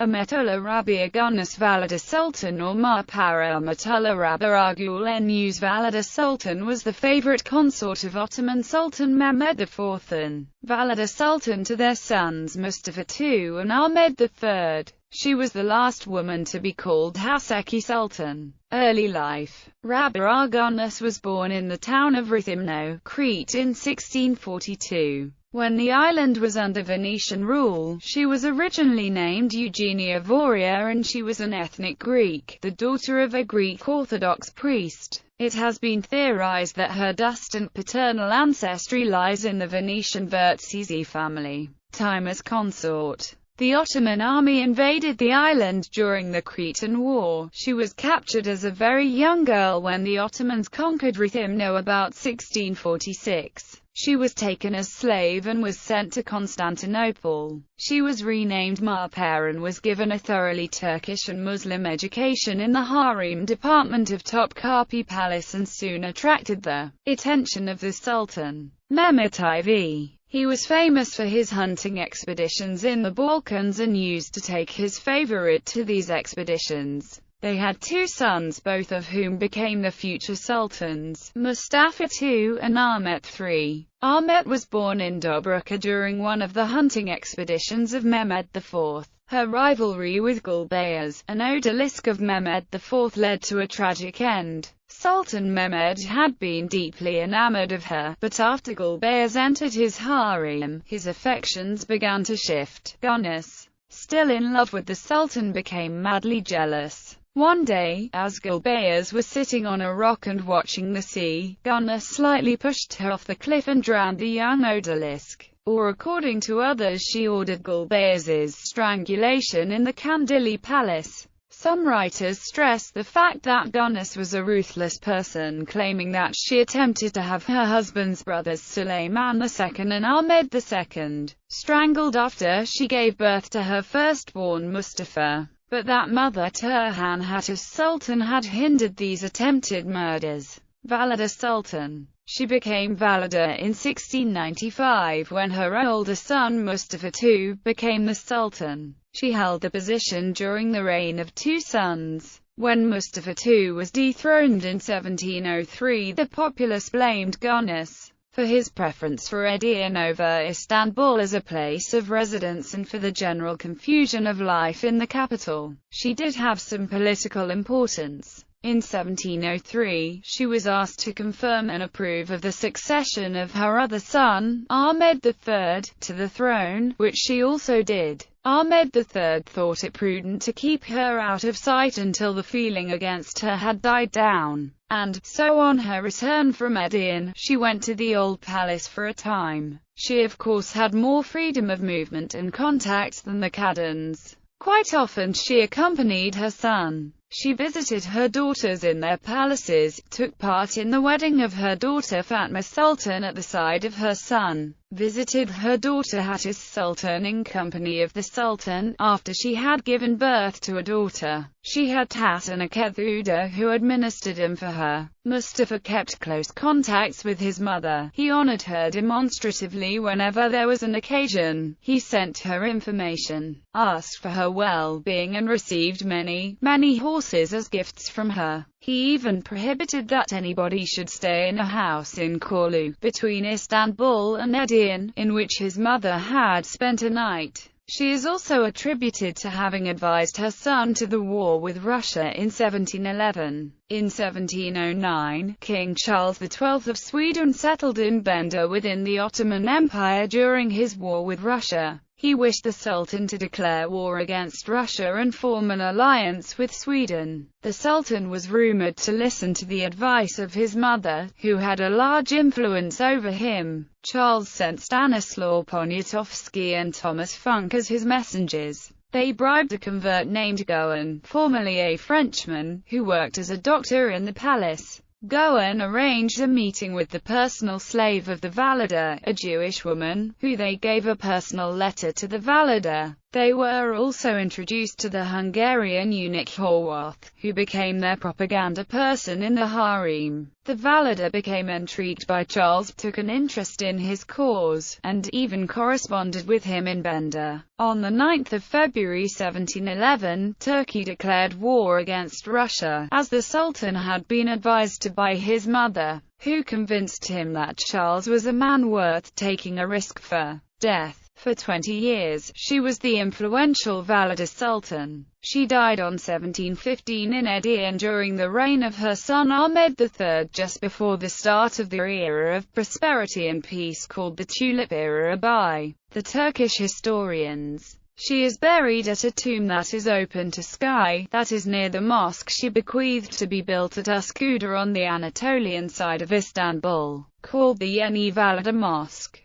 Emetullah Rabia Gülnuş Valide Sultan or Mahpara Emetullah Rabia Gülnuş Valide Sultan was the favorite consort of Ottoman Sultan Mehmed IV and Valide Sultan to their sons Mustafa II and Ahmed III. She was the last woman to be called Haseki Sultan. Early life. Rabia Gülnuş was born in the town of Rethymno, Crete in 1642. When the island was under Venetian rule, she was originally named Eugenia Voria and she was an ethnic Greek, the daughter of a Greek Orthodox priest. It has been theorized that her distant paternal ancestry lies in the Venetian Vertsisi family. Time as consort. The Ottoman army invaded the island during the Cretan War. She was captured as a very young girl when the Ottomans conquered Rethymno about 1646. She was taken as slave and was sent to Constantinople. She was renamed Mahpara and was given a thoroughly Turkish and Muslim education in the harem department of Topkapi Palace and soon attracted the attention of the Sultan, Mehmet IV. He was famous for his hunting expeditions in the Balkans and used to take his favorite to these expeditions. They had two sons, both of whom became the future sultans, Mustafa II and Ahmet III. Ahmet was born in Dobruka during one of the hunting expeditions of Mehmed IV. Her rivalry with Gulbayaz, an odalisque of Mehmed IV, led to a tragic end. Sultan Mehmed had been deeply enamored of her, but after Gulbayaz entered his harem, his affections began to shift. Gülnuş, still in love with the Sultan, became madly jealous. One day, as Gulbayaz was sitting on a rock and watching the sea, Gülnuş slightly pushed her off the cliff and drowned the young odalisque. Or according to others, she ordered Gulbayaz's strangulation in the Kandilli Palace. Some writers stress the fact that Gülnuş was a ruthless person, claiming that she attempted to have her husband's brothers Süleyman II and Ahmed II strangled after she gave birth to her firstborn Mustafa. But that mother Turhan Hattus Sultan had hindered these attempted murders. Valide Sultan. She became Valide in 1695 when her older son Mustafa II became the Sultan. She held the position during the reign of two sons. When Mustafa II was dethroned in 1703, the populace blamed Gülnuş for his preference for Edirne over Istanbul as a place of residence and for the general confusion of life in the capital. She did have some political importance. In 1703, she was asked to confirm and approve of the succession of her other son, Ahmed III, to the throne, which she also did. Ahmed III thought it prudent to keep her out of sight until the feeling against her had died down, and, so on her return from Edirne, she went to the old palace for a time. She of course had more freedom of movement and contact than the Kadans. Quite often she accompanied her son. She visited her daughters in their palaces, took part in the wedding of her daughter Fatma Sultan at the side of her son, visited her daughter Hattus Sultan in company of the Sultan. After she had given birth to a daughter, she had Tatana Kethuda who administered him for her. Mustafa kept close contacts with his mother. He honored her demonstratively whenever there was an occasion. He sent her information, asked for her well-being and received many horses as gifts from her. He even prohibited that anybody should stay in a house in Korlu, between Istanbul and Edirne, in which his mother had spent a night. She is also attributed to having advised her son to the war with Russia in 1711. In 1709, King Charles XII of Sweden settled in Bender within the Ottoman Empire during his war with Russia. He wished the Sultan to declare war against Russia and form an alliance with Sweden. The Sultan was rumored to listen to the advice of his mother, who had a large influence over him. Charles sent Stanislaw Poniatowski and Thomas Funk as his messengers. They bribed a convert named Gowan, formerly a Frenchman, who worked as a doctor in the palace. Gowan arranged a meeting with the personal slave of the Valide, a Jewish woman, who they gave a personal letter to the Valide. They were also introduced to the Hungarian eunuch Horwath, who became their propaganda person in the harem. The Valida became intrigued by Charles, took an interest in his cause, and even corresponded with him in Bender. On the 9th of February 1711, Turkey declared war against Russia, as the Sultan had been advised to by his mother, who convinced him that Charles was a man worth taking a risk for. Death. For 20 years, she was the influential Valida Sultan. She died on 1715 in Edirne during the reign of her son Ahmed III, just before the start of the era of prosperity and peace called the Tulip era by the Turkish historians. She is buried at a tomb that is open to sky, that is near the mosque she bequeathed to be built at Üsküdar on the Anatolian side of Istanbul, called the Yeni Valida Mosque.